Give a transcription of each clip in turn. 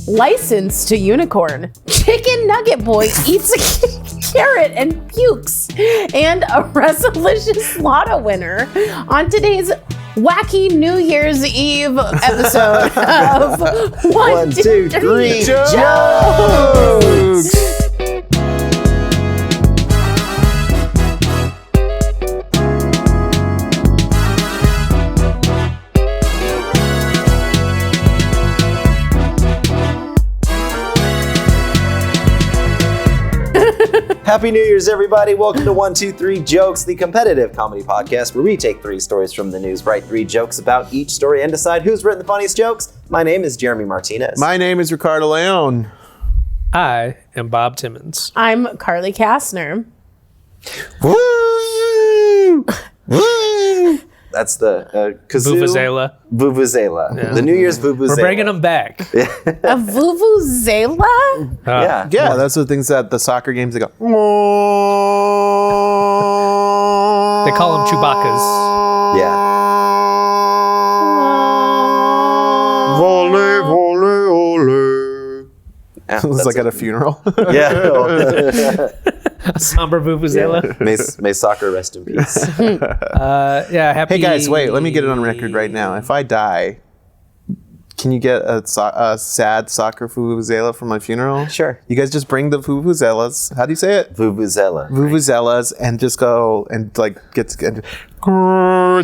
License to unicorn. Chicken nugget boy eats a carrot and pukes. And a Resolicious Lotto winner on today's wacky New Year's Eve episode of 1, 2, 3 Jokes. Happy New Year's, everybody. Welcome to 1, 2, 3 Jokes, the competitive comedy podcast where we take 3 stories from the news, write 3 jokes about each story, and decide who's written the funniest jokes. My name is Jeremy Martinez. My name is Ricardo Leon. I am Bob Timmons. I'm Carly Kastner. Woo! Woo! That's the kazoo. Vuvuzela. Vuvuzela. Yeah. The New Year's Vuvuzela. We're bringing them back. A Vuvuzela? Yeah. Yeah, that's the things that the soccer games they go. They call them Chewbacca's. Yeah. Volley, volley, volley. Yeah, It was that's like at a funeral. Yeah. A somber Vuvuzela. May soccer rest in peace. Happy. Hey guys, wait, let me get it on record right now. If I die, can you get a sad soccer vuvuzela for my funeral? Sure. You guys just bring the vuvuzelas. How do you say it? Vuvuzela. Vuvuzelas, and just go and like get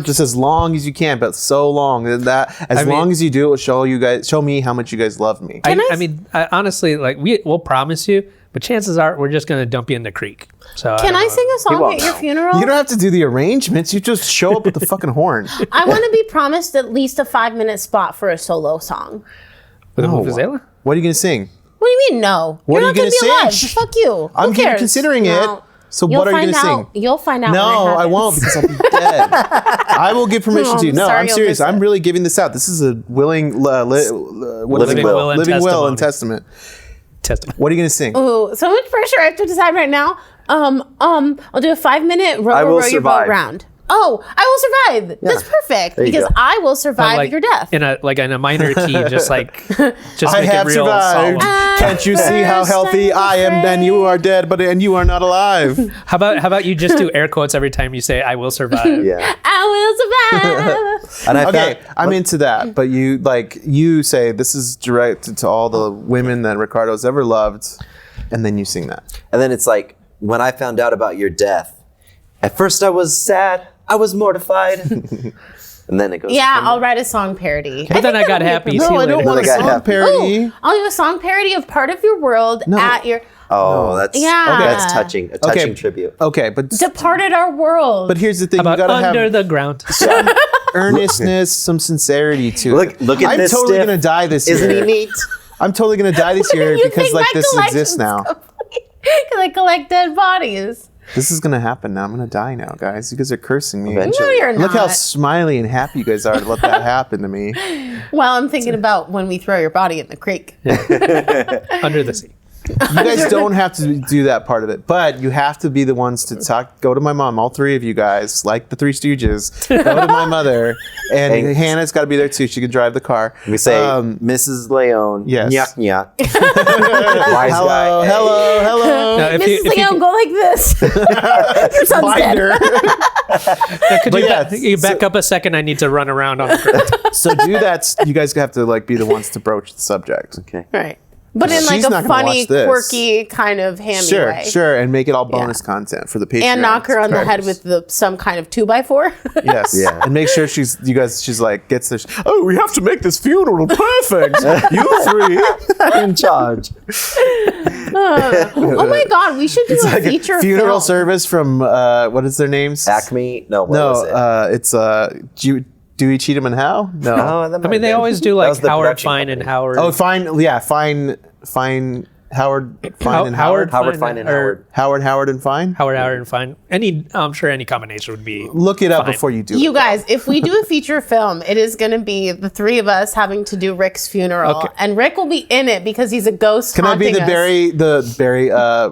just as long as you can, but so long that as long as you do, it will show me how much you guys love me. I honestly, like, we'll promise you, but chances are we're just going to dump you in the creek. So Can I sing a song won't at your know. funeral? You don't have to do the arrangements. You just show up with the fucking horn. I want to be promised at least a 5-minute spot for a solo song. with a Oh, Vuvuzela? What are you gonna sing? What do you mean, no? What You're are not you going to be gonna alive. sing? Fuck you. I'm Who cares? considering it. No. So You'll what are you find gonna out. sing? You'll find out. No, when it I happens. won't because I'll be dead. I will give permission Oh, to you. No, sorry, I'm you'll serious. miss I'm it. really giving this out. This is a willing what is Living it? will. Living will and testament. Testament. What are you gonna sing? Ooh, so much pressure. I have to decide right now. I'll do a 5-minute I will row your boat survive. round. Oh, I will survive. That's perfect There you because go. I will survive Like, your death. in a minor key, just I make it have real survived. solemn. Can't you see how healthy I am? Then you are dead, and you are not alive. How about you just do air quotes every time you say "I will survive"? Yeah. I will survive. And I Okay, found, I'm into that. But you say this is directed to all the women that Ricardo's ever loved, and then you sing that. and then it's like, when I found out about your death, at first I was sad, I was mortified. And then it goes. Yeah, from I'll write a song parody. But then I got happy. See No, you I don't later. want a Then I got song happy. parody. Ooh, I'll do a song parody of part of your world at your Oh, that's Yeah. that's touching. A touching tribute. Okay, but departed our world. but here's the thing: How you about gotta under have the ground? earnestness, some sincerity to it. Look at I'm this. totally stiff. gonna die this Isn't year. he neat? I'm totally gonna die this year You because think like my this collection's exists now. Because I collect dead bodies. This is gonna happen now. I'm gonna die now, guys. You guys are cursing me. Eventually. No, you're not. Look how smiley and happy you guys are to let that happen to me. Well, I'm thinking about when we throw your body in the creek. Under the sea. You guys don't have to do that part of it, but you have to be the ones to go to my mom, all 3 of you guys, like the 3 Stooges, go to my mother, and Hey. Hannah's got to be there too. She can drive the car. We say, Mrs. Leon. yes. Nyak nyak. Wise Hello, guy. hello. Now, if Mrs. you Leon, go like this. Your son's Find dead. her. could But you, yeah, you back up a second? I need to run around on the ground. So do that. You guys have to like be the ones to broach the subject. Okay. Right. But in like She's a not gonna funny, watch this. quirky kind of hammy Sure, way. sure, and make it all bonus content for the Patreon. And knock her on the head subscribers. with some kind of 2x4. Yes. Yeah. And make sure she's like gets this. Oh, we have to make this funeral perfect. You 3 In charge. Oh my God, we should do a like a feature funeral film. service from what is their names? Acme. No. What was it? It's Dewey, Cheatham, and Howe. No. Oh, that I might mean, they have been. always do That like was the Howard production Fine company. and Howard. Oh, fine. Yeah, fine. Howard, Fine, and Howard. Howard Fine and or Howard. Howard, and Fine. Howard and Fine. I'm sure any combination would be. Look it up Fine. before you do You it. guys, if we do a feature film, it is going to be the 3 of us having to do Rick's funeral, Okay. and Rick will be in it because he's a ghost. Can I be haunting us.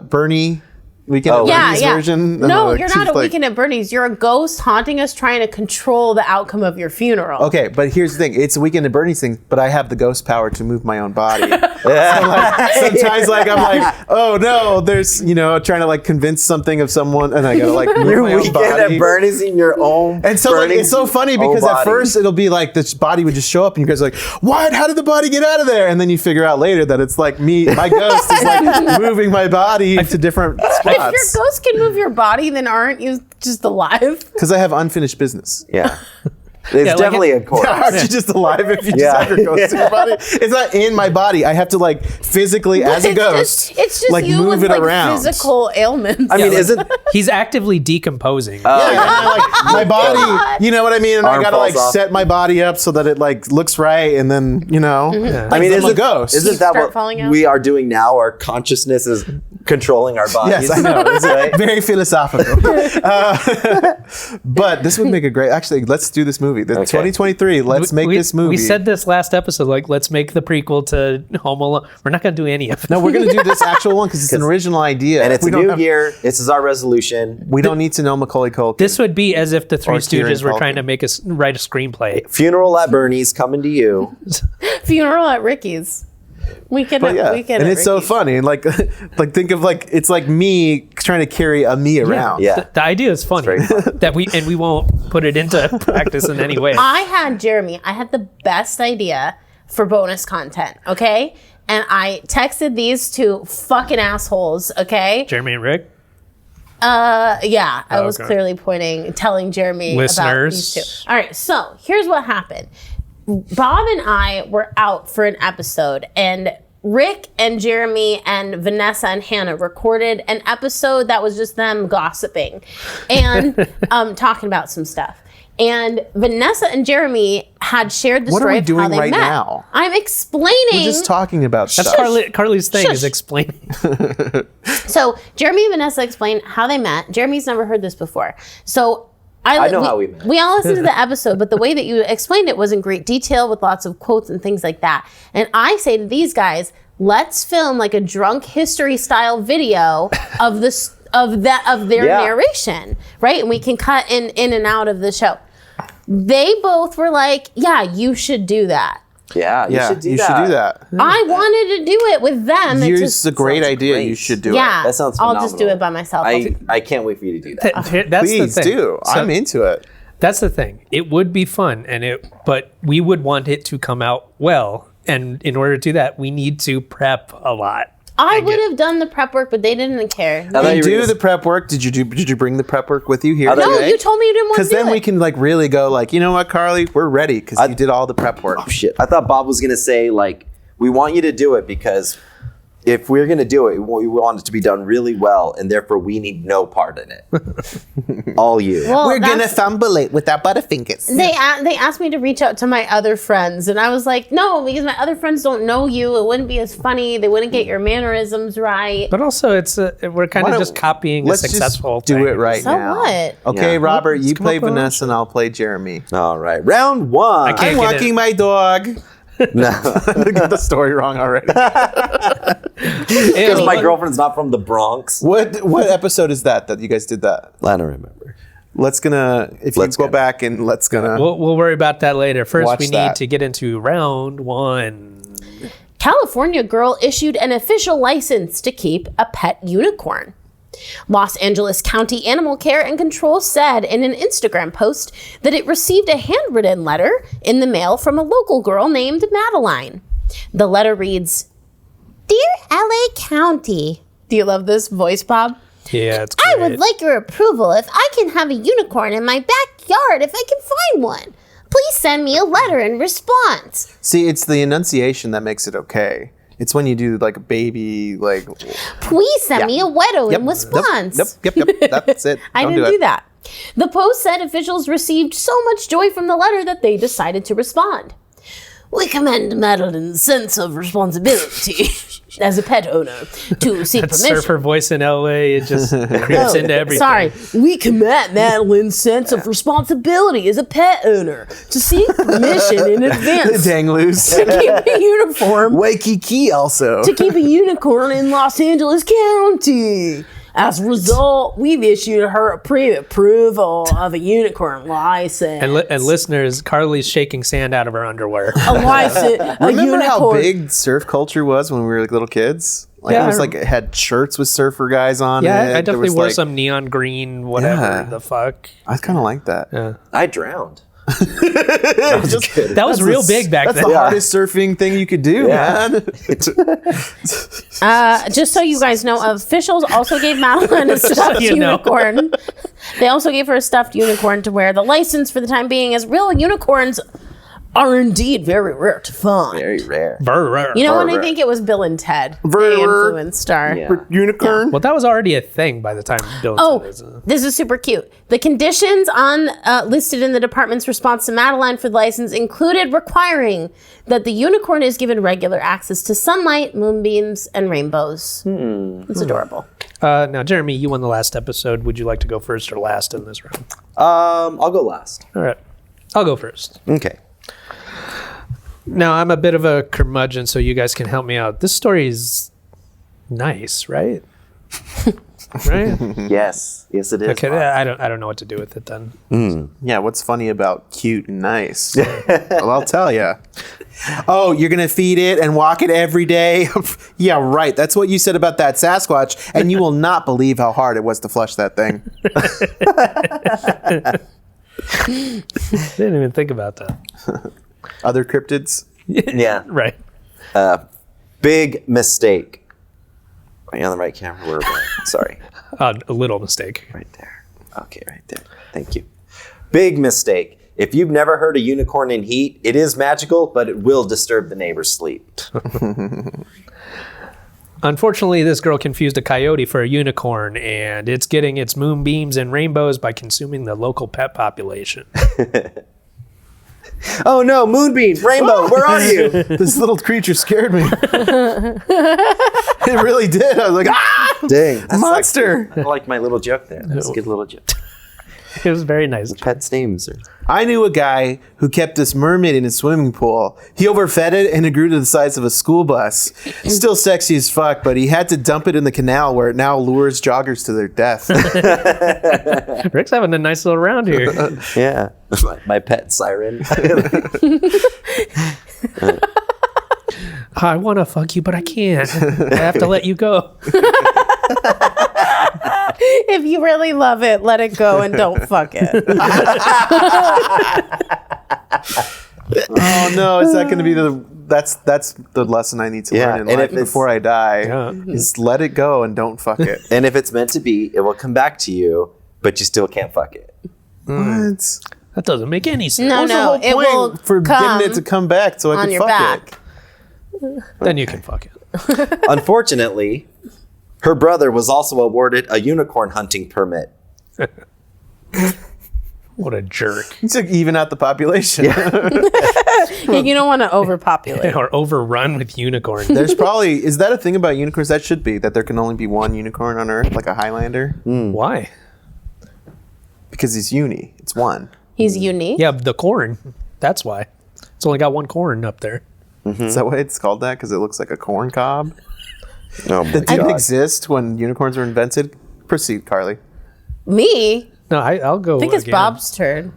Bernie? Weekend at Yeah, Bernie's yeah. version? No, Like, you're she's not a like- Weekend at Bernie's. You're a ghost haunting us, trying to control the outcome of your funeral. Okay, but here's the thing. It's a Weekend at Bernie's thing, but I have the ghost power to move my own body. So, like, sometimes like I'm like, oh no, there's trying to like convince something of someone, and I gotta like move Your my own weekend body. at Bernie's in your own. And so like, burning it's so funny own because at body. first it'll be like this body would just show up and you guys are like, what? How did the body get out of there? And then you figure out later that it's like my ghost is like moving my body to different If your spots ghost can move your body, then aren't you just alive? because I have unfinished business. Yeah. It's like definitely a corpse. Aren't you just alive if you just Yeah. have your ghost in your body? It's not in my body. I have to like physically, as a ghost, it's just like you move with it like around. physical ailments. I mean, isn't He's actively decomposing. Yeah, and then, like my body, God. you know what I mean? And Arm I gotta like falls off. set my body up so that it like looks right, and then I mean, I'm a isn't ghost. Isn't that Start what falling out? we are doing now? Our consciousness is controlling our bodies. Yes, I know. It's Right? very philosophical. But this would make a great. Actually, let's do this movie. The 2023. Let's make this movie. We said this last episode, like, let's make the prequel to Home Alone. We're not going to do any of it. no, we're gonna do this actual one because it's an original idea, And it's we a don't new have- year. This is our resolution. We don't need to know Macaulay Culkin. This would be as if the Three Or Kieran Stooges were Culkin. trying to write a screenplay. Funeral at Bernie's coming to you. Funeral at Ricky's. Weekend But yeah, weekend and at it's so Ricky's. funny. Like, think of like it's like me trying to carry a me around. Yeah. The idea is funny very fun. that we won't put it into practice in any way. I had the best idea for bonus content, okay? And I texted these two fucking assholes, okay? Jeremy and Rick. Yeah, I was Okay. clearly telling Jeremy about Listeners. these two. All right, so here's what happened. Bob and I were out for an episode, and Rick and Jeremy and Vanessa and Hannah recorded an episode that was just them gossiping and talking about some stuff. And Vanessa and Jeremy had shared the What are story we of doing how they right met. now? I'm explaining. We're just talking about That's stuff. Carly's thing Shush. is explaining. So Jeremy and Vanessa explained how they met. Jeremy's never heard this before. So I know how we met. We all listened to the episode, but the way that you explained it was in great detail with lots of quotes and things like that. And I say to these guys, let's film like a drunk history style video of this of their Yeah. narration, right? And we can cut in and out of the show. They both were like, yeah, you should do that. Yeah. Yeah, should do you that. should do that. I wanted to do it with them. It Here's just, a great sounds idea. great. You should do yeah, it. That sounds I'll just do phenomenal. it by myself. I can't wait for you to do that. That's Please the thing. do. So I'm into it. that's the thing. It would be fun, but we would want it to come out well. And in order to do that, we need to prep a lot. I would have done the prep work, but they didn't care. I thought You you were do gonna- the prep work. Did you bring the prep work with you here? I thought No, Okay. you told me you didn't want to Because do then it. we can like really go like, you know what, Carly, we're ready because you did all the prep work. Oh shit! I thought Bob was gonna say like, we want you to do it because if we're gonna do it, we want it to be done really well, and therefore we need no part in it. All you. Well, that's- fumble it with our butterfingers. They asked me to reach out to my other friends, and I was like, no, because my other friends don't know you. It wouldn't be as funny. They wouldn't get your mannerisms right. But also, we're kind Why of don't- just copying a Let's successful just do thing. it right So now. what? Okay, Yeah. Robert, Let's you come play up with a- Vanessa and I'll play Jeremy. All right, round one. I can't I'm get walking it. my dog. No, Got the story wrong already. because my girlfriend's not from the Bronx. What episode is that you guys did that? I don't remember. Let's Let's go gonna. back and let's gonna. We'll worry about that later. First, Watch we need that. to get into round one. California girl issued an official license to keep a pet unicorn. Los Angeles County Animal Care and Control said in an Instagram post that it received a handwritten letter in the mail from a local girl named Madeline. The letter reads, "Dear LA County." Do you love this voice, Bob? Yeah, it's I great. would like your approval if I can have a unicorn in my backyard if I can find one. Please send me a letter in response. See, it's the enunciation that makes it okay. It's when you do like a baby, like. Please send me a letter in response. Yep. That's it. I Don't didn't do it. that. The post said officials received so much joy from the letter that they decided to respond. We commend Madeline's sense of responsibility as a pet owner to seek that permission. surfer voice in LA, it just creeps into everything. Sorry, we commend Madeline's sense of responsibility as a pet owner to seek permission in advance Dang loose. to keep a uniform Waikiki also. to keep a unicorn in Los Angeles County. As a result, we've issued her a pre-approval of a unicorn license. And listeners, Carly's shaking sand out of her underwear. a license, a Remember how unicorn. big surf culture was when we were like little kids? Like Yeah, it was I like it had shirts with surfer guys on it. Yeah, I There definitely was, wore like- some neon green, whatever Yeah. the fuck. I kind of like that. Yeah. I drowned. That was real big back That's then. the hardest surfing thing you could do, Yeah. man. Just so you guys know, officials also gave Madeline a stuffed you know. unicorn. They also gave her a stuffed unicorn to wear the license for the time being, as real unicorns are indeed very rare to find. Very rare. You know what? I Rare. think it was Bill and Ted. Very They rare. influenced our. Yeah. Unicorn. Well, that was already a thing by the time Bill. Oh, this is super cute. The conditions on listed in the department's response to Madeline for the license included requiring that the unicorn is given regular access to sunlight, moonbeams, and rainbows. It's adorable. Now, Jeremy, you won the last episode. Would you like to go first or last in this round? I'll go last. All right, I'll go first. Okay. Now, I'm a bit of a curmudgeon, so you guys can help me out. This story is nice, right? Right? Yes. Yes, it is. Okay, I don't know what to do with it then. Yeah, what's funny about cute and nice? Well, I'll tell you. Oh, you're going to feed it and walk it every day? Yeah, right. That's what you said about that Sasquatch, and you will not believe how hard it was to flush that thing. Didn't even think about that. Other cryptids? Yeah. Right. Big mistake. Are you on the right camera? Where are we? Sorry. A little mistake. Right there. Okay, right there. Thank you. Big mistake. If you've never heard a unicorn in heat, it is magical, but it will disturb the neighbor's sleep. Unfortunately, this girl confused a coyote for a unicorn, and it's getting its moonbeams and rainbows by consuming the local pet population. Oh no, Moonbeam, Rainbow, where are you? This little creature scared me. It really did. I was like, ah! Dang. That's Monster. I like my little joke there. That's a good little joke. It was very nice. Pets' names are... I knew a guy who kept this mermaid in his swimming pool. He overfed it and it grew to the size of a school bus. Still sexy as fuck, but he had to dump it in the canal where it now lures joggers to their death. Rick's having a nice little round here. Yeah. My pet siren. I want to fuck you, but I can't. I have to let you go. If you really love it, let it go and don't fuck it. Oh no, is that going to be that's the lesson I need to Yeah, learn in and life if it's- before I die Yeah. is let it go and don't fuck it. And if it's meant to be, it will come back to you, but you still can't fuck it. What? That doesn't make any sense. No, What's the no, whole it point will for come getting it to come back so I on can your fuck back. it. Then you can fuck it. Unfortunately, her brother was also awarded a unicorn hunting permit. What a jerk. You took even out the population. Yeah, you don't want to overpopulate. Or overrun with unicorns. There's probably is that a thing about unicorns? That should be that there can only be one unicorn on Earth, like a Highlander, Why? because he's uni. It's one. He's unique. Yeah, the corn. That's why. It's only got one corn up there. Is that why it's called that? Because it looks like a corn cob. Oh my That didn't God. exist when unicorns were invented. Proceed, Carly. Me? No, I'll go. I think it's again. Bob's turn.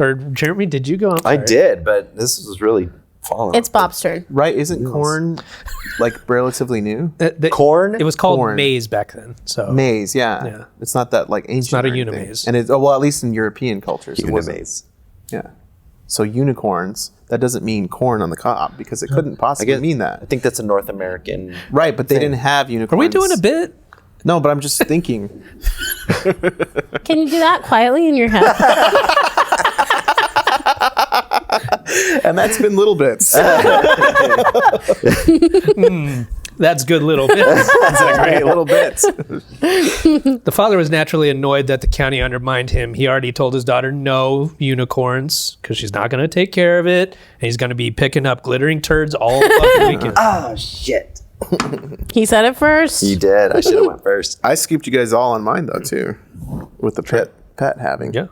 Or Jeremy, did you go? I'm I sorry. did, but this was really falling It's off. Bob's turn. Right? Isn't corn like relatively new? Corn? It was called Corn. maize back then. So Maize, yeah. Yeah. It's not that like ancient. not a or anything. unimaze. And it's well, at least in European cultures, it wasn't. Unimaze. Yeah. So unicorns. That doesn't mean corn on the cob because it couldn't possibly mean I that. think that's a North American. Right, but they didn't have unicorns. Are we doing a bit? No, but I'm just thinking. Can you do that quietly in your head? And that's been little bits. That's good little bit. That's a great little bits. The father was naturally annoyed that the county undermined him. He already told his daughter no unicorns because she's not going to take care of it. And he's going to be picking up glittering turds all fucking weekend. Oh, shit. He said it first. You did. I should have went first. I skipped you guys all on mine though too, with the pet having. Yeah.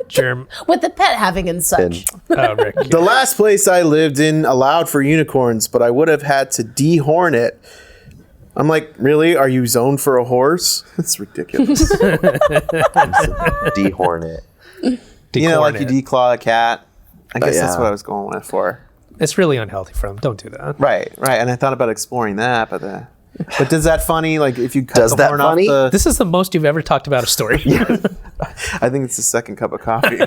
Jerm, With the pet having and such. Rick. The last place I lived in allowed for unicorns, but I would have had to dehorn it I'm like, really? Are you zoned for a horse? That's ridiculous. Dehorn it. You know, like you Decorn it. declaw a cat. I guess that's yeah. what I was going with for. It's really unhealthy for them. Don't do that. Right. And I thought about exploring that, but does that funny? Like if you cut Does the that horn funny? off the... This is the most you've ever talked about a story. I think it's the second cup of coffee.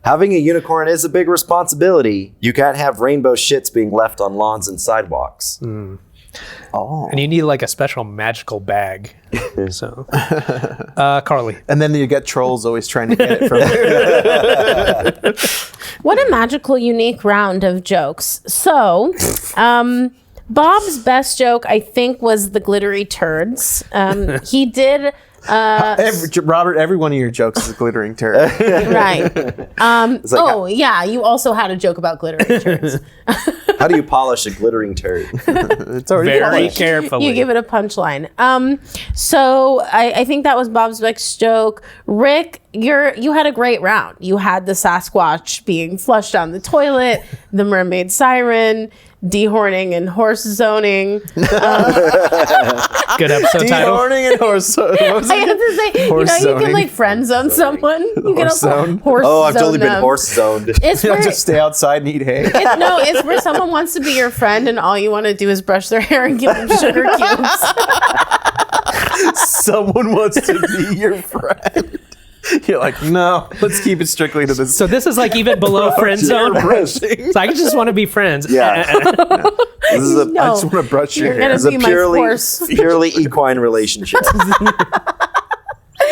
Having a unicorn is a big responsibility. You can't have rainbow shits being left on lawns and sidewalks. Oh. And you need like a special magical bag. So, Carly. And then you get trolls always trying to get it from What a magical, unique round of jokes. So, Bob's best joke, I think, was the glittery turds. He did. Robert, every one of your jokes is a glittering turd. Right. like, Yeah. You also had a joke about glittery turds. How do you polish a glittering turd? It's already Very polished. carefully. You give it a punchline. So I think that was Bob's best joke. Rick, you had a great round. You had the Sasquatch being flushed down the toilet, the mermaid siren, dehorning and horse zoning. Good episode title. Dehorning and horse. What was I it? have to say, Horse you can zoning. like friend zone someone. You can Horse also zone? horse Oh, I've zone totally been them. horse zoned. It's You know, where, just stay outside and eat hay. it's where someone wants to be your friend and all you want to do is brush their hair and give them sugar cubes. Someone wants to be your friend. You're like, no, let's keep it strictly to this. So this is like even below friend zone. brushing. So I just want to be friends. Yeah. This is a No. I just want to brush your You're hair. gonna It's a be my horse. purely equine relationship.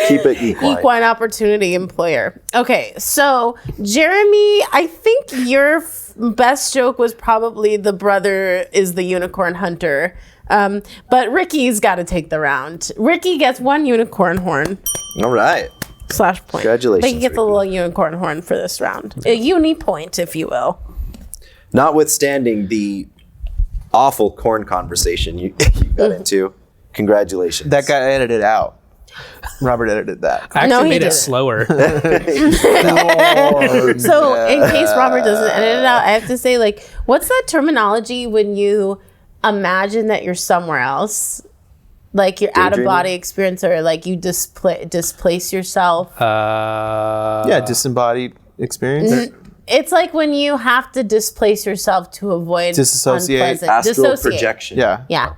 Keep it equine. Equine opportunity employer. Okay, so Jeremy, I think your best joke was probably the brother is the unicorn hunter. But Ricky's got to take the round. Ricky gets one unicorn horn All right. / point. Congratulations, But he gets a Ricky. little unicorn horn for this round. A uni point, if you will. Notwithstanding the awful corn conversation you got into, congratulations. That got edited out. Robert edited that. I No, actually he made it didn't. slower. So in case Robert doesn't edit it out, I have to say, like, what's that terminology when you imagine that you're somewhere else? Like you're out of body experience, or like you displace yourself. Yeah, disembodied experience. It's like when you have to displace yourself to avoid Disassociate. unpleasant- Astral dissociate. projection. Yeah. Yeah.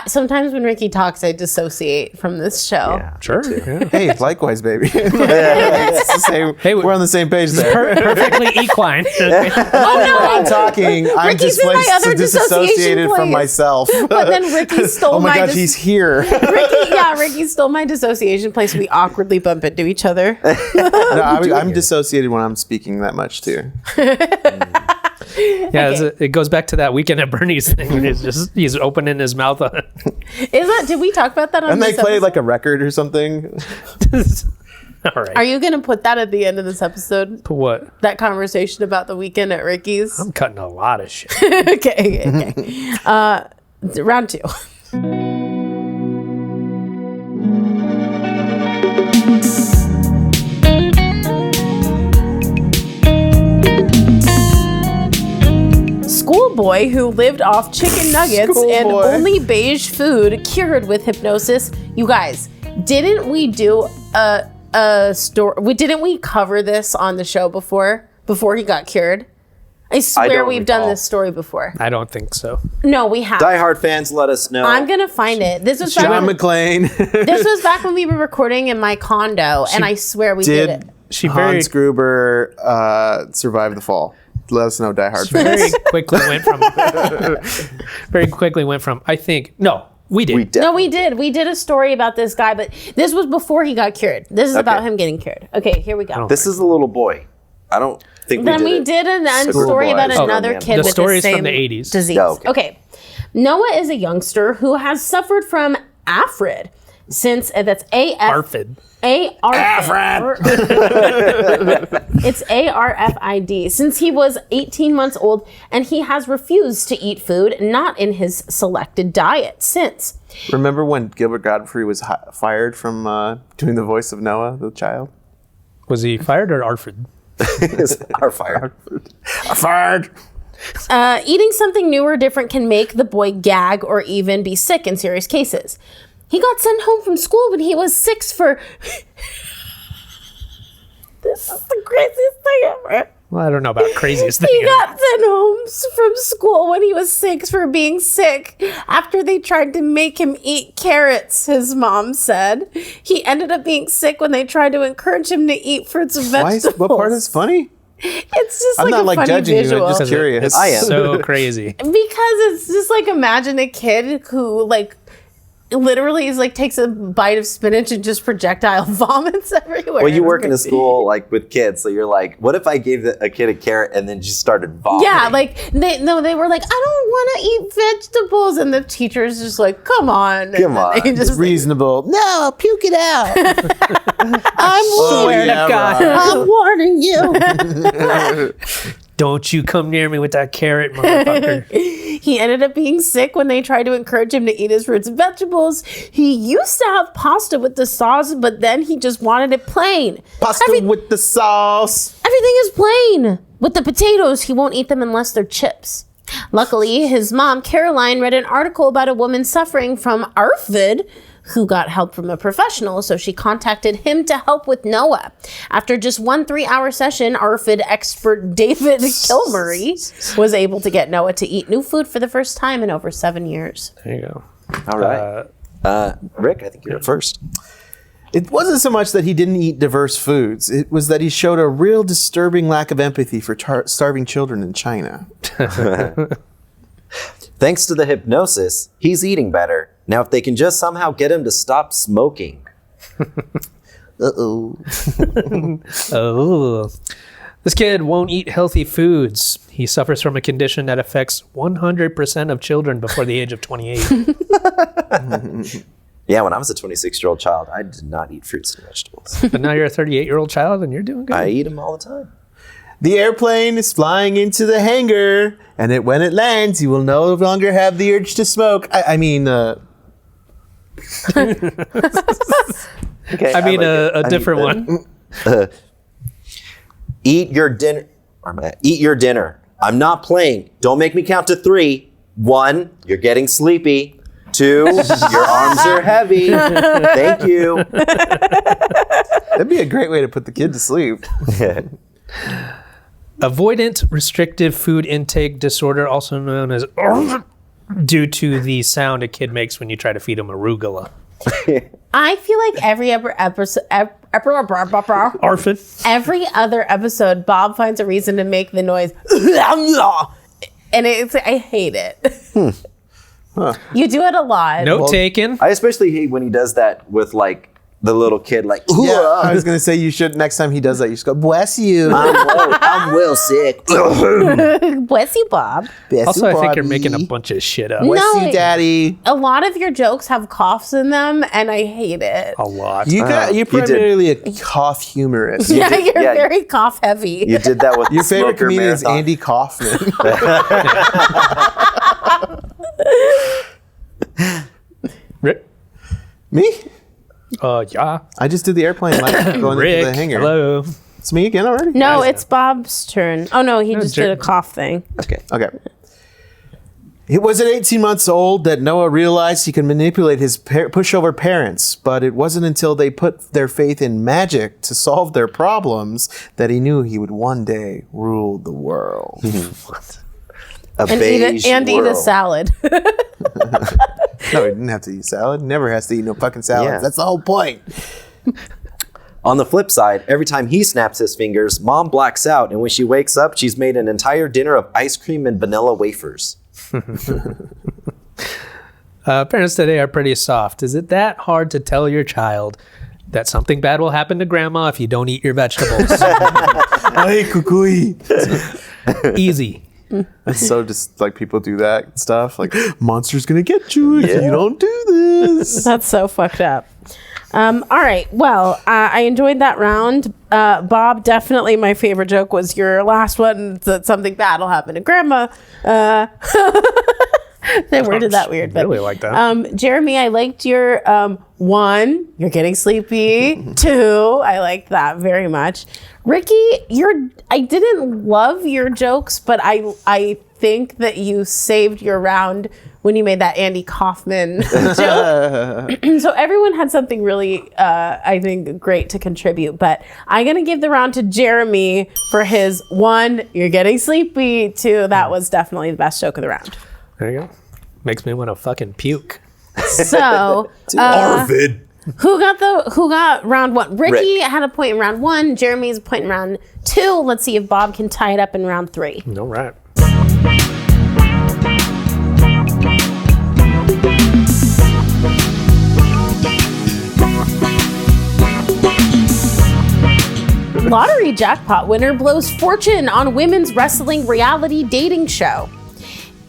Sometimes when Ricky talks, I dissociate from this show. Yeah. Sure. Yeah. Hey, likewise, baby. It's the same. Hey, we're on the same page there. Perfectly equine. I'm talking. I'm Ricky's in my displaced, other dissociation disassociated from place. myself. But then Ricky stole Oh my God, dis- he's here. Ricky stole my dissociation place. We awkwardly bump into each other. No, I'm dissociated when I'm speaking that much too. Yeah, it goes back to that Weekend at Bernie's thing. When he's opening his mouth. Did we talk about that on And they this play episode? like a record or something. All right. Are you going to put that at the end of this episode? Put what? That conversation about the weekend at Ricky's? I'm cutting a lot of shit. Okay. Round 2. Schoolboy who lived off chicken nuggets and Schoolboy. only beige food cured with hypnosis. You guys, didn't we do a story? Didn't we cover this on the show before he got cured? I swear don't we've done recall. this story before. I don't think so. No, we have. Die Hard fans, let us know. I'm gonna find it. This was John back McClane. this was back when we were recording in my condo, and I swear we did it. She very, Hans Gruber survived the fall. Let us know, Die Hard fans. very quickly went from. I think no, we did. We did. No, we did. We did a story about this guy, but this was before he got cured. This is about him getting cured. Okay, here we go. This is a little boy. I don't think Then we it. did a Schoolboy. story about Oh, another man. kid The with story's the same from the 80s. disease. Oh, okay. Okay. Noah is a youngster who has suffered from AFRID since that's Arfid. It's ARFID since he was 18 months old, and he has refused to eat food not in his selected diet since. Remember when Gilbert Godfrey was fired from doing the voice of Noah, the child? Was he fired or Arfid? Our fire. Fired. Eating something new or different can make the boy gag or even be sick in serious cases. He got sent home from school when he was 6 for... This is the craziest thing ever. Well, I don't know about craziest thing. He got sent home from school when he was 6 for being sick after they tried to make him eat carrots, his mom said. He ended up being sick when they tried to encourage him to eat fruits and vegetables. What part is funny? It's just I'm like not a like funny judging visual. you. I'm just curious. It's I am. so crazy. Because it's just like, imagine a kid who like literally is like takes a bite of spinach and just projectile vomits everywhere. Well, you work in a school like with kids, so you're like, what if I gave a kid a carrot and then just started vomiting? Yeah, like they were like, I don't want to eat vegetables, and the teacher's just like, come on, Come on. They just, Reasonable. No, puke it out. I'm Swear yeah, to God. I'm warning you. Don't you come near me with that carrot, motherfucker. He ended up being sick when they tried to encourage him to eat his fruits and vegetables. He used to have pasta with the sauce, but then he just wanted it plain. Pasta with the sauce. Everything is plain. With the potatoes, he won't eat them unless they're chips. Luckily, his mom, Caroline, read an article about a woman suffering from ARFID who got help from a professional, so she contacted him to help with Noah. After just 1 3-hour session, ARFID expert David Kilmurray was able to get Noah to eat new food for the first time in over 7 years. There you go. All right. Rick, I think you're up first. It wasn't so much that he didn't eat diverse foods. It was that he showed a real disturbing lack of empathy for starving children in China. Thanks to the hypnosis, he's eating better. Now, if they can just somehow get him to stop smoking. Uh-oh. Oh. This kid won't eat healthy foods. He suffers from a condition that affects 100% of children before the age of 28. Yeah, when I was a 26-year-old child, I did not eat fruits and vegetables. But now you're a 38-year-old child and you're doing good. I eat them all the time. The airplane is flying into the hangar, and when it lands, you will no longer have the urge to smoke. Okay, I mean, like it. a different one. Eat your dinner. Eat your dinner. I'm not playing. Don't make me count to 3. 1, you're getting sleepy. 2, your arms are heavy. Thank you. That'd be a great way to put the kid to sleep. Avoidant restrictive food intake disorder, also known as due to the sound a kid makes when you try to feed him arugula. I feel like every other episode, Orphan. every other episode, Bob finds a reason to make the noise, and it's I hate it. You do it a lot. Note taken. I especially hate when he does that with like the little kid, like, Yeah, I was gonna say you should next time he does that. You should go, bless you. I'm well sick. Bless you, Bob. Bless Also, you, I think you're Bobby. making a bunch of shit up. No. Bless you, Daddy. A lot of your jokes have coughs in them, and I hate it. A lot. You're you did. primarily a cough humorist. Yeah, you're yeah. very cough heavy. You did that with Your favorite Smoker comedian is Marathon. Andy Kaufman. Rick? Me? Yeah. I just did the airplane like going Rick. into the hangar. Hello. It's me again already? No, it's Bob's turn. Oh no, he just did a Jer- cough thing. Okay. Okay. It was at 18 months old that Noah realized he could manipulate his pushover parents, but it wasn't until they put their faith in magic to solve their problems that he knew he would one day rule the world. A And beige eat a world. salad. No, he didn't have to eat salad. Never has to eat no fucking salad. Yeah. That's the whole point. On the flip side, every time he snaps his fingers, Mom blacks out, and when she wakes up, she's made an entire dinner of ice cream and vanilla wafers. Parents today are pretty soft. Is it that hard to tell your child that something bad will happen to grandma if you don't eat your vegetables? Hey, kukui. Easy. It's so just like people do that stuff. Like, monster's gonna get you if Yeah. you don't do this. That's so fucked up. All right. Well, I enjoyed that round. Bob, definitely my favorite joke was your last one, that something bad will happen to grandma. They worded that weird. But, Really like that. Jeremy, I liked your 1, you're getting sleepy. 2, I liked that very much. Ricky, I didn't love your jokes, but I think that you saved your round when you made that Andy Kaufman joke. So everyone had something really, I think, great to contribute. But I'm going to give the round to Jeremy for his 1, you're getting sleepy, 2, that was definitely the best joke of the round. There you go. Makes me want to fucking puke. So, Arvid. who got round 1? Ricky Rick. had a point in round 1. Jeremy's a point in round 2. Let's see if Bob can tie it up in round 3. All right. Lottery jackpot winner blows fortune on women's wrestling reality dating show.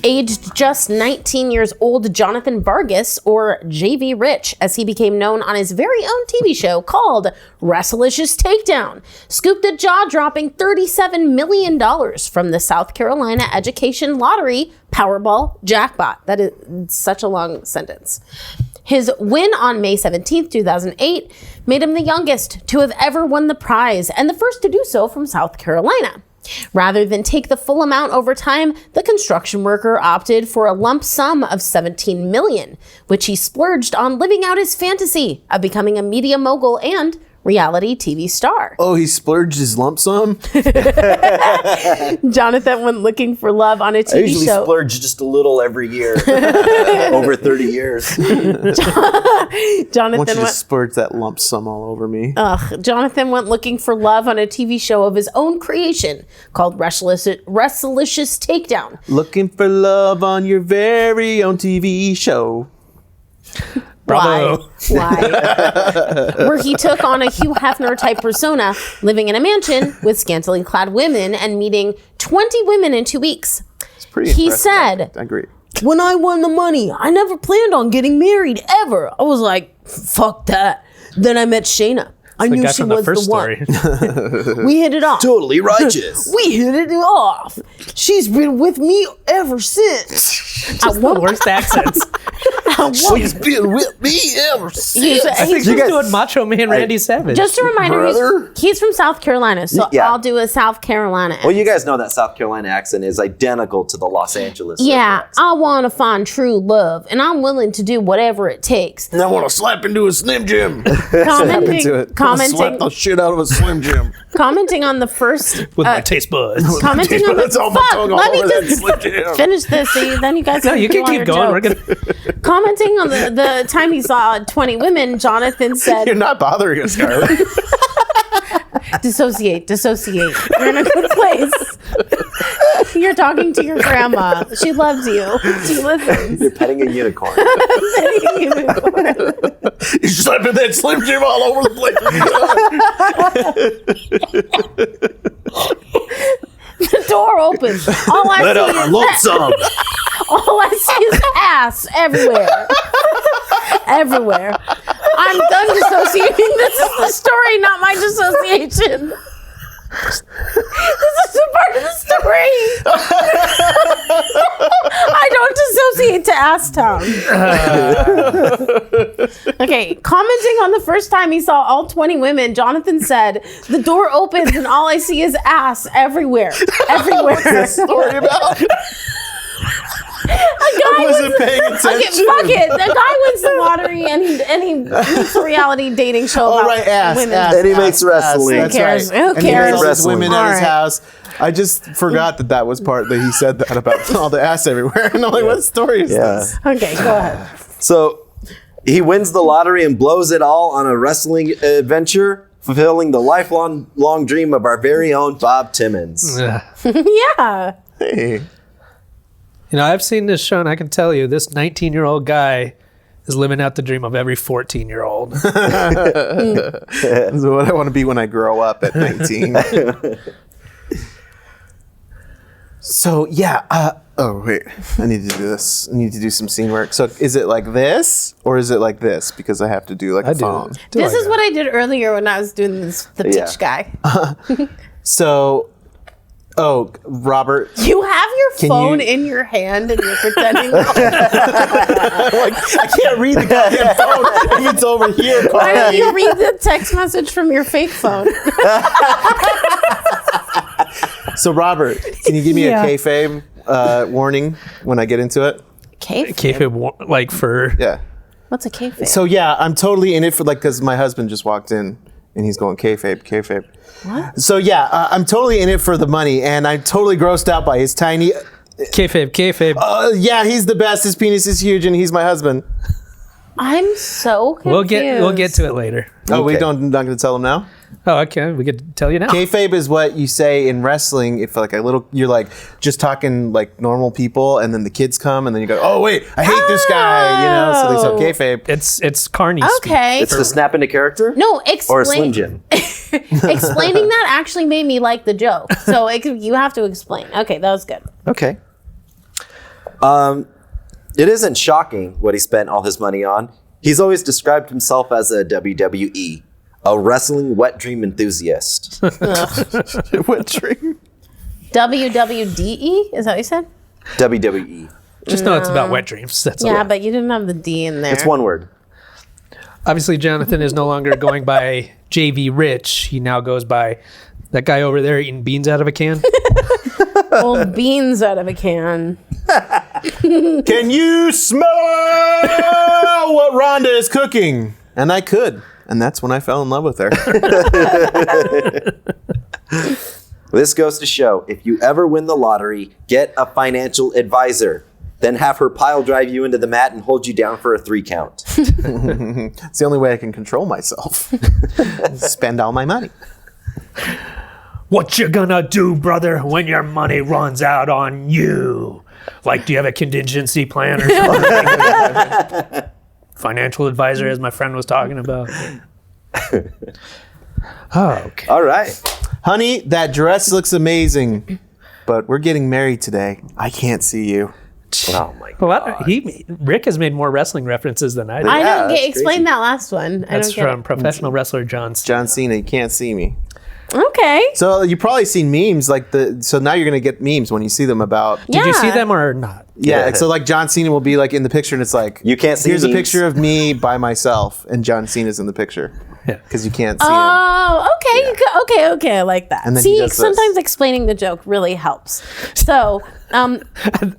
Aged just 19 years old, Jonathan Vargas, or JV Rich, as he became known on his very own TV show called Wrestlicious Takedown, scooped a jaw-dropping $37 million from the South Carolina Education Lottery Powerball jackpot. That is such a long sentence. His win on May 17th, 2008, made him the youngest to have ever won the prize and the first to do so from South Carolina. Rather than take the full amount over time, the construction worker opted for a lump sum of $17 million, which he splurged on living out his fantasy of becoming a media mogul and reality TV star. Oh, he splurged his lump sum? Jonathan went looking for love on a I TV usually show. splurge just a little every year. Over 30 years. I Jonathan want you to went. splurge that lump sum all over me. Jonathan went looking for love on a TV show of his own creation called Wrestlicious Takedown. Looking for love on your very own TV show. Bravo. Why? Where he took on a Hugh Hefner type persona, living in a mansion with scantily clad women and meeting 20 women in 2 weeks. It's pretty He impressive. said, I agree. "When I won the money, I never planned on getting married ever. I was like, fuck that. Then I met Shayna. I The knew guy she from the was first the one. story. We hit it off. Totally righteous. We hit it off. She's been with me ever since." Just the worst accents. She's been with me ever since. I think He's he's doing Macho Man Randy Savage. just a reminder, Brother? he's from South Carolina, so Yeah. I'll do a South Carolina accent. Well, you guys know that South Carolina accent is identical to the Los Angeles. Yeah, accent. I want to find true love, and I'm willing to do whatever it takes. I want to slap into a Slim Jim. Commenting, Slap commenting, the shit out of a Slim Jim. commenting on the first. with my taste buds. Commenting on That's the. all my tongue all Let me over that just Slim Jim. finish this, so then you guys. No, you can do all keep your going. We're jokes. gonna. Commenting on the time he saw 20 women, Jonathan said, You're not bothering us, Scarlett. dissociate. You're in a good place. You're talking to your grandma. She loves you. She listens. You're petting a unicorn. You're slapping that Slim Jim all over the place. The door opens. All I Let see out my is lump sum. all I see is ass everywhere. Everywhere. I'm done dissociating. This is the story, not my dissociation. This is a part of the story. I don't dissociate to Ass Town. Okay, commenting on the first time he saw all 20 women, Jonathan said, "The door opens and all I see is ass everywhere." Everywhere. What's this story about? I wasn't paying attention. Okay, fuck it. The guy wins the lottery and he makes a reality dating show Oh, about right, ass. women. ass, And he ass, makes wrestling. That's Who cares? right. Who And he cares? makes all these women All at his right. house. I just forgot that was part that he said that about all the ass everywhere. And I'm like, what story is this? Okay, go ahead. So he wins the lottery and blows it all on a wrestling adventure, fulfilling the lifelong dream of our very own Bob Timmons. Yeah. Hey. You know, I've seen this show, and I can tell you, this 19-year-old guy is living out the dream of every 14-year-old. This is what I want to be when I grow up at 19. So, yeah. Oh, wait. I need to do this. I need to do some scene work. So, is it like this or is it like this? Because I have to do like a phone. This is what I did earlier when I was doing this, the Yeah. pitch guy. So, Robert. You have your Can phone you- in your hand and you're pretending. Like, I can't read the goddamn phone if it's over here. Why don't you read the text message from your fake phone? So, Robert, can you give me Yeah. a kayfabe warning when I get into it? Kayfabe. Kayfabe, like for Yeah. What's a kayfabe? So yeah, I'm totally in it for because my husband just walked in and he's going kayfabe. What? So yeah, I'm totally in it for the money, and I'm totally grossed out by his tiny. kayfabe. Yeah, he's the best. His penis is huge, and he's my husband. I'm so confused. We'll get to it later. Oh, we Okay. not going to tell him now. Oh, okay. We could tell you now. Kayfabe is what you say in wrestling if like you're like just talking like normal people, and then the kids come, and then you go, oh wait, I hate this guy, So they Oh. say kayfabe. It's Carney. Okay. It's to snap into character? No, Or a Slim explain. Jim? Explaining that actually made me like the joke. So you have to explain. Okay, that was good. Okay. It isn't shocking what he spent all his money on. He's always described himself as a WWE, a wrestling wet dream enthusiast. What dream? WWDE? Is that what you said? WWE. Just know it's about wet dreams. That's Yeah, all. but you didn't have the D in there. It's one word. Obviously, Jonathan is no longer going by JV Rich. He now goes by that guy over there eating beans out of a can. Old beans out of a can. Can you smell what Rhonda is cooking? And I could. And that's when I fell in love with her. This goes to show, if you ever win the lottery, get a financial advisor. Then have her pile drive you into the mat and hold you down for a 3 count. It's the only way I can control myself. Spend all my money. What you gonna do, brother, when your money runs out on you? Like, do you have a contingency plan or something? Financial advisor, as my friend was talking about. Oh, okay. All right. Honey, that dress looks amazing. But we're getting married today. I can't see you. Oh my God. Well, Rick has made more wrestling references than I did. I Yeah, don't get. that's Explain crazy. that last one. That's I don't from professional wrestler John Cena. John Cena, you can't see me. get it. Okay. So you've probably seen memes so now you're gonna get memes when you see them about Did you see Yeah. them or not? yeah. So like John Cena will be like in the picture and it's like You can't see here's a memes. picture of me by myself and John Cena's in the picture Yeah. because you can't see him. Oh, okay. Okay. I like that. And then he See, does this. sometimes explaining the joke really helps. So,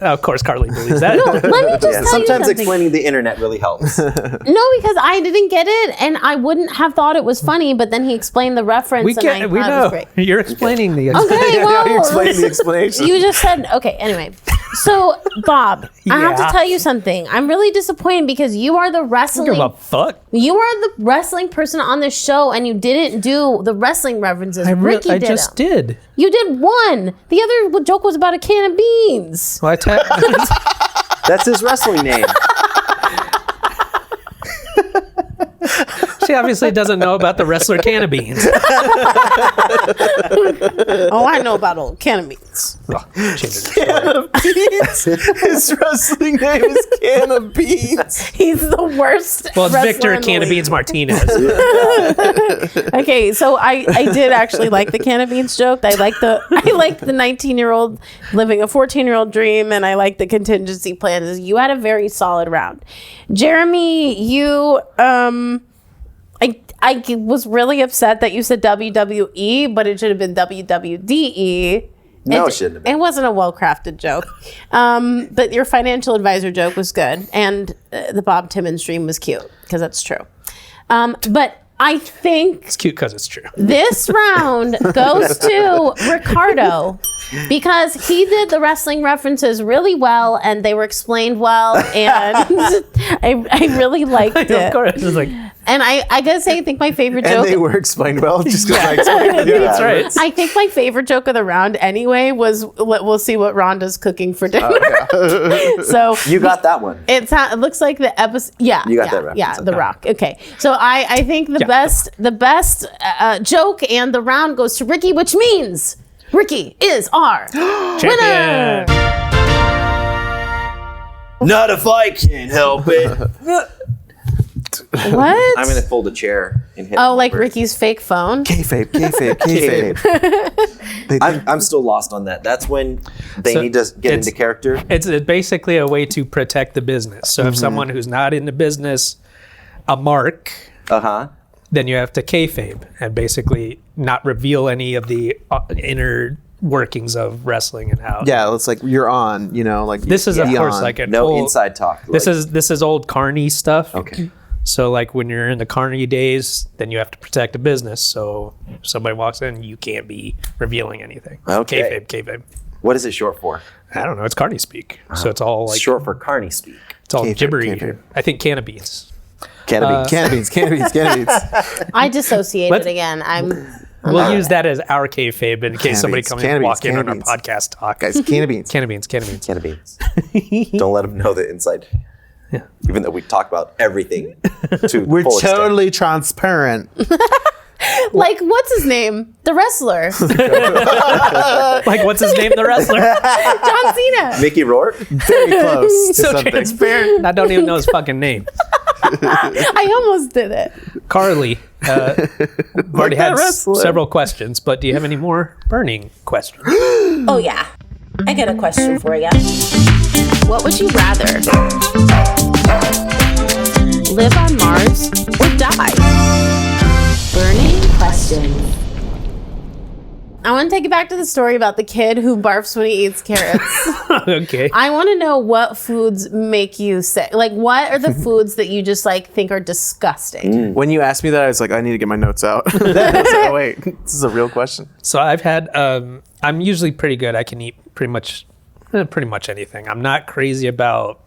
Of course, Carly believes that. let me just tell you Sometimes something. explaining the internet really helps. No, because I didn't get it, and I wouldn't have thought it was funny. But then he explained the reference, we and I we thought it was know. great. You're explaining the Okay, Now well, you explain the explanation. you just said okay. Anyway, so Bob, I have to Yeah. tell you something. I'm really disappointed because you are the Give wrestling. a fuck. You are the wrestling person on this show, and you didn't do the wrestling references. Ricky I did just them. did. You did one. The other joke was about a can of beans. Well, That's his wrestling name. she obviously doesn't know about the wrestler can of beans. Oh, I know about old can of beans. Well, change it. Can of beans. His wrestling name is Can of Beans. He's the worst. Well, it's wrestler Victor in the Can of league. Beans Martinez. Okay, so I did actually like the can of beans joke. I like the 19-year-old living a 14-year-old dream, and I like the contingency plans. You had a very solid round. Jeremy, you I was really upset that you said WWE, but it should have been WWDE. No, it shouldn't have been. It wasn't a well-crafted joke. But your financial advisor joke was good, and the Bob Timmons dream was cute because that's true. But I think It's cute because it's true. this round goes to Ricardo because he did the wrestling references really well and they were explained well, and I really liked Of it. course. It's like, And I gotta say, I think my favorite And joke. they were explained well just because I explained it. that's right. I think my favorite joke of the round anyway was we'll see what Rhonda's cooking for dinner. So You got that one. it looks like the episode. Yeah, You got yeah, that reference, Yeah, The okay. Rock. Okay, so I think the best joke and the round goes to Ricky, which means Ricky is our winner. Not if I can't help it. What? I'm going to fold a chair and hit Oh, him like over. Ricky's fake phone. Kayfabe. They think I'm still lost on that. That's when they So need to get it's- into character. It's basically a way to protect the business. So if someone who's not in the business, a mark, Uh-huh. then you have to kayfabe and basically not reveal any of the inner workings of wrestling and how. Yeah, it's like you're on, like This is of beyond. course like a No full- inside talk. This is old Carney stuff. okay. So like when you're in the Carney days, then you have to protect a business. So if somebody walks in, you can't be revealing anything. Okay. Kayfabe. What is it short for? I don't know. It's Carney speak. So it's all like Short for Carney speak. it's all Kayfabe, gibbery. kayfabe. I think can of beans. Cannabis. Cannabis. I dissociated Let's- again. We'll use that as our kayfabe in case somebody Cannabis, comes in and cannabis, walk in on our cannabis. podcast talk. Guys, cannabis. Can of beans. Cannabis. Don't let them know the inside. Yeah. Even though we talk about everything to We're full extent. totally transparent. Like, what's his name? The wrestler. Like what's his name? The wrestler. John Cena. Mickey Rourke. Very close to So something. transparent. I don't even know his fucking name. I almost did it. Carly. We've already had that wrestler. several questions, but do you have any more burning questions? Oh, yeah. I got a question for you. What would you rather? Live on Mars or die? Burning questions. I want to take it back to the story about the kid who barfs when he eats carrots. Okay. I want to know what foods make you sick. Like, what are the foods that you just like think are disgusting? When you asked me that, I was like, I need to get my notes out. I was like, oh, wait, this is a real question. So I've had. I'm usually pretty good. I can eat pretty much anything. I'm not crazy about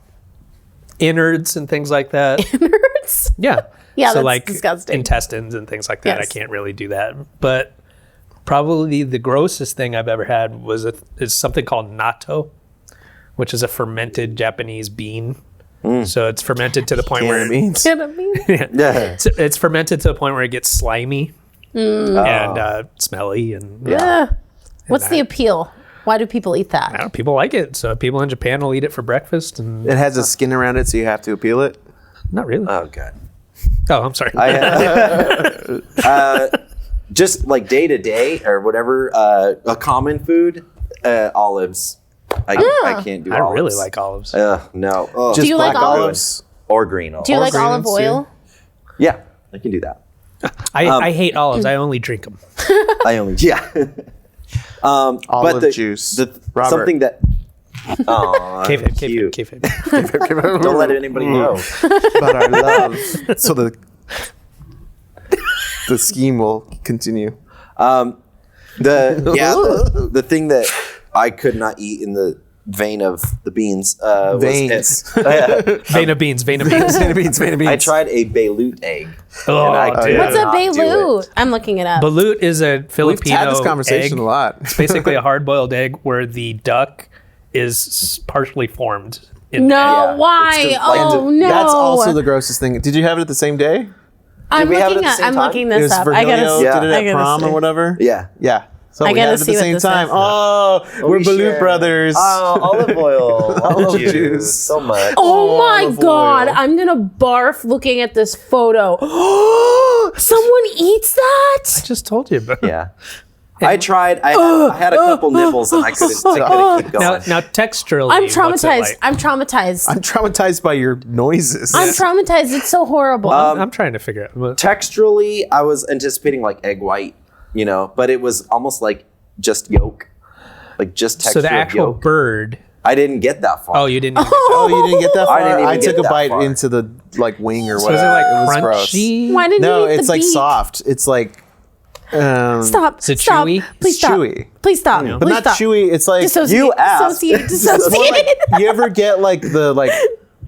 innards and things like that. Nerds? Yeah. Yeah, so that's like disgusting. intestines and things like that. Yes. I can't really do that. But probably the grossest thing I've ever had is something called natto, which is a fermented Japanese bean. So it's fermented to the point where Cannabis. Yeah. it's fermented to the point where it gets slimy and smelly and What's the appeal? Why do people eat I that? don't know, people like it. So people in Japan will eat it for breakfast and It has a skin around it, so you have to peel it. not really. Oh god. Oh, I'm sorry. Just like day to day or whatever, a common food, olives. I can't do I olives. really like olives. No. Ugh. Just you like black olives? Or green olives. Do you like green olive ones, too? oil? Yeah, I can do that. I hate olives. I only drink them. I only Olive juice. Robert. Something that. Aw, cute. Kayfabe. Don't let anybody know. About our love. So the scheme will continue. The thing that I could not eat in the vein of the beans was Veins. Vein of beans. Vein of beans. I tried a Beirut egg. Oh, and I did dude. What's a not do Beirut? it. I'm looking it up. Balut is a We've Filipino had this conversation egg. a lot. It's basically a hard-boiled egg where the duck is partially formed. In No, Yeah, why? it's the- Oh no! That's also the grossest thing. Did you have it at the same day? I'm Did we have it looking at the at. same I'm time? looking It this was up. Virgilio I gotta. Yeah. did it I at gotta prom see. or whatever. Yeah. Yeah. So I we gotta had it at see the what same this time. is. Oh, we're We Balut share. brothers. Oh, olive oil. Olive juice. juice. So much. Oh my Olive god! oil. I'm gonna barf looking at this photo. Someone eats that? I just told you. But Yeah. I tried. I had a couple nibbles and I couldn't keep going. now texturally, I'm what's it traumatized. like? I'm traumatized. I'm traumatized by your noises. I'm traumatized. It's so horrible. I'm trying to figure out. What, Texturally, I was anticipating like egg white, but it was almost like just yolk, like just texture so the of actual yolk. bird. I didn't get that far. Oh, you didn't. Even Oh, you didn't get that far? I didn't even took get a that bite far. into the wing or so whatever. is it like it was gross. crunchy? Why didn't No, you eat it's the like beak? soft. It's like Stop. Is it stop. chewy? Please It's stop. chewy. Please stop. but Please not stop. chewy. It's like Dissociate. You asked. Dissociate. Dissociate. you ever get like the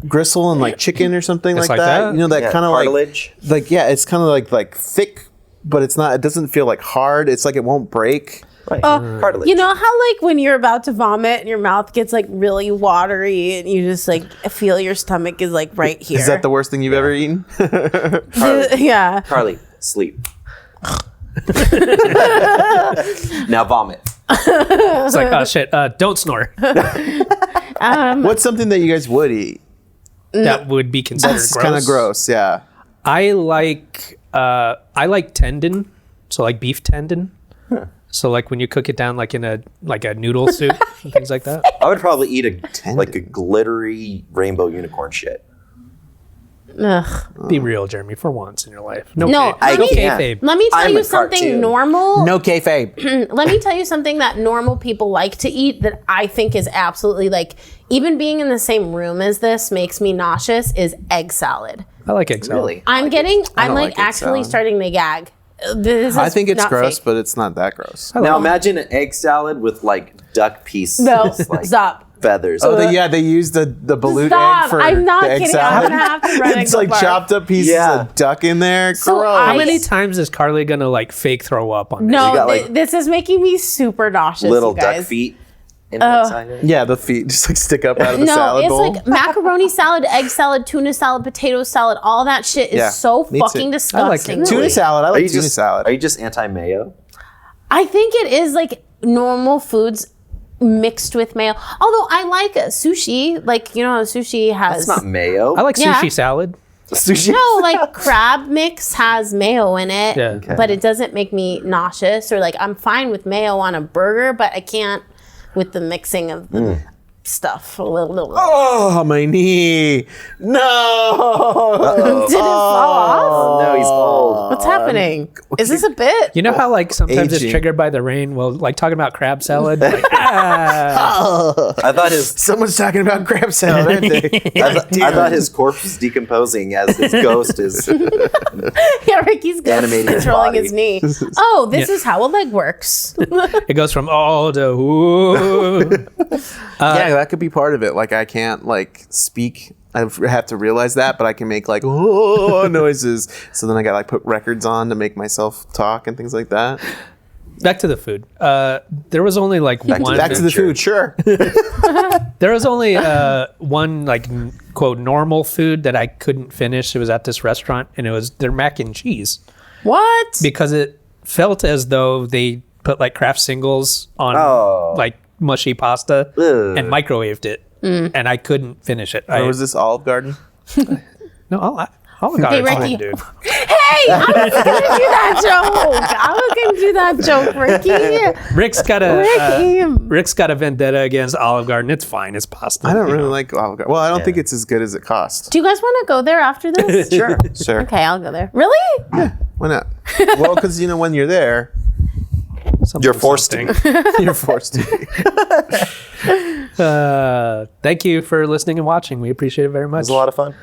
gristle and like chicken or something It's like like that? that? You know that Yeah, kind of cartilage. it's kind of like thick, but it's not. It doesn't feel like hard. It's like it won't break. Right. Cartilage. You know how like when you're about to vomit and your mouth gets like really watery and you just like feel your stomach is like right here. Is that the worst thing you've ever eaten? Yeah. Carly, sleep. Now vomit. It's like, oh shit, don't snore. What's something that you guys would eat? That would be considered It's gross. kind of gross. Yeah. I like tendon, so like beef tendon. So like when you cook it down like in a noodle soup and things like that. I would probably eat a glittery rainbow unicorn shit. Ugh. Be real, Jeremy, for once in your life. No, No, kayfabe. let No me- kayfabe. Let me tell I'm you a something cartoon. normal. No kayfabe. Let me tell you something that normal people like to eat that I think is absolutely like, even being in the same room as this makes me nauseous, is egg salad. I like egg salad. Really? I'm don't like like egg actually salad. starting to gag. This I is think it's not gross, fake. but it's not that gross. Now imagine an egg salad with like duck pieces, No, like stop. feathers. Oh, they use the balut Stop. egg for I'm not the egg kidding. salad. I'm gonna have to run and It's go like barf. chopped up pieces Yeah. of duck in there. So Gross. I- How many times is Carly gonna like fake throw up on this? No, You got, like, this is making me super nauseous. little you guys. duck feet inside it. Yeah, the feet just like stick up out of the No, salad it's bowl. like macaroni salad, egg salad, tuna salad, potato salad. All that shit is Yeah, so me too. fucking I like disgusting. it. Tuna salad. I Are like you tuna just salad. Are you just anti-mayo? I think it is like normal foods mixed with mayo. Although I like sushi. Like, you know how sushi has. It's not mayo. I like Yeah. sushi salad. sushi. No, like crab mix has mayo in it, Yeah. Okay. but it doesn't make me nauseous. Or like I'm fine with mayo on a burger, but I can't with the mixing of the stuff. Oh, my knee. No. Did it fall off? Oh no, he's old. What's happening? Is this a bit? You know how like sometimes it's Aging. triggered by the rain? Well, like talking about crab salad. Like, I thought his Someone's talking about crab salad, aren't they? I thought his corpse was decomposing as his ghost is. Yeah, Ricky's Animating his controlling body. his knee. Oh, this is how a leg works. it goes from oh to ooh. Yeah, that could be part of it. Like I can't like speak. I have to realize that, but I can make like oh noises. So then I got to like put records on to make myself talk and things like that. Back to the food. There was only like one. Back to the food, sure. There was only one like quote normal food that I couldn't finish. It was at this restaurant, and it was their mac and cheese What? because it felt as though they put like Kraft singles on Oh. like mushy pasta Ugh. and microwaved it, and I couldn't finish it. Or was this Olive Garden? No, Olive Garden's Ricky. fine, dude. Hey, I was gonna do that joke. I was gonna do that joke, Ricky. Rick's got Ricky. Rick's got a vendetta against Olive Garden. It's fine. It's pasta. I don't you really know. like Olive Garden. Well, I don't think it's as good as it costs. Do you guys want to go there after this? Sure. Sure. Okay, I'll go there. Really? Why not? Well, because you know when you're there, Something, You're forced something. to. you're forced to. Thank you for listening and watching. We appreciate it very It much. was a lot of fun.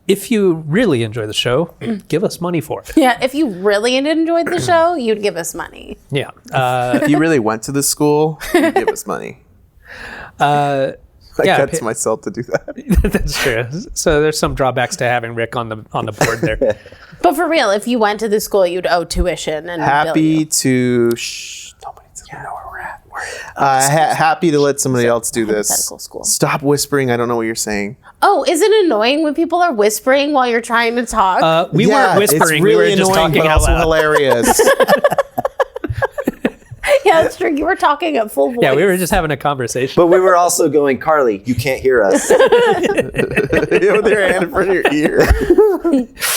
If you really enjoy the show, give us money for it. Yeah. If you really enjoyed the show, you'd give us money. Yeah. If you really went to the school, you give us money. I Yeah, cut pa- to myself to do that. That's true. So there's some drawbacks to having Rick on the board there. But for real, if you went to the school, you'd owe tuition and bill Happy you. to. Shh. Nobody's gonna know where we're at. Happy to let somebody else do this. hypothetical school. Stop whispering. I don't know what you're saying. Oh, is it annoying when people are whispering while you're trying to talk? We weren't whispering. It's really We were just annoying, talking but out also loud. hilarious. Yeah, that's true. You were talking at full voice. Yeah, we were just having a conversation. But we were also going, Carly, you can't hear us. With their hand in front of your ear.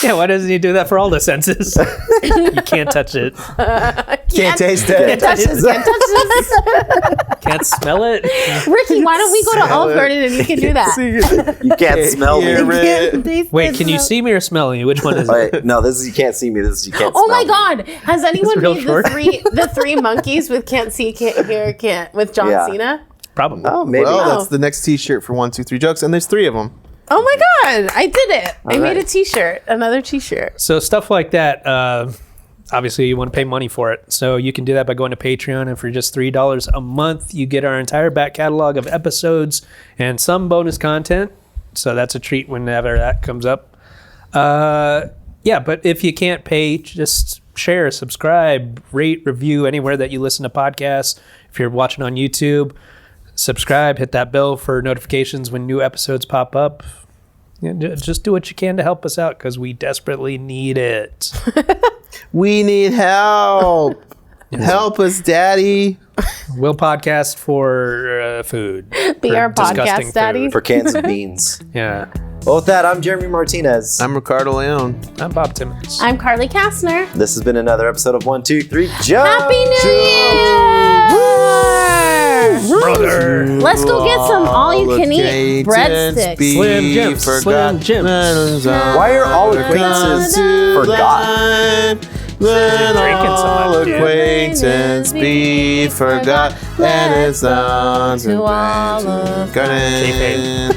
Yeah, why doesn't he do that for all the senses? You can't touch it. Can't taste Can't it. touch this. Can't touch this. Can't smell it. Ricky, why don't we go to Olive Garden and you can do that? You can't smell me. hear it. Can't taste Wait, it, can you so- see me or smell me? Which one is it? Wait, no, this is you can't see me. This is you can't. Oh smell my me. God! Has anyone real made short. the three monkeys with can't see, can't hear, can't with John Yeah. Cena? Probably. Oh, maybe. Well, Oh. that's the next T-shirt for 1, 2, 3 jokes, and there's 3 of them. Oh my God! I did it. I made a right. T-shirt, another T-shirt. So stuff like that, obviously you want to pay money for it. So you can do that by going to Patreon, and for just $3 a month, you get our entire back catalog of episodes and some bonus content. So that's a treat whenever that comes up. Yeah, but if you can't pay, just share, subscribe, rate, review anywhere that you listen to podcasts. If you're watching on YouTube, subscribe, hit that bell for notifications when new episodes pop up. Yeah, just do what you can to help us out because we desperately need it. We need help. Help us, Daddy. We'll podcast for food. Be for our disgusting podcast daddy. food. For cans of beans. Yeah. Well, with that, I'm Jeremy Martinez. I'm Ricardo Leone. I'm Bob Timmons. I'm Carly Kastner. This has been another episode of 1, 2, 3 Jokes. Happy New Year! Brother. Let's go get some all-you-can-eat breadsticks. Slim Jims, Slim Jims. Why are all acquaintances forgotten? Let drinking so all much, dude. acquaintance be forgot, and it's on to all of garden.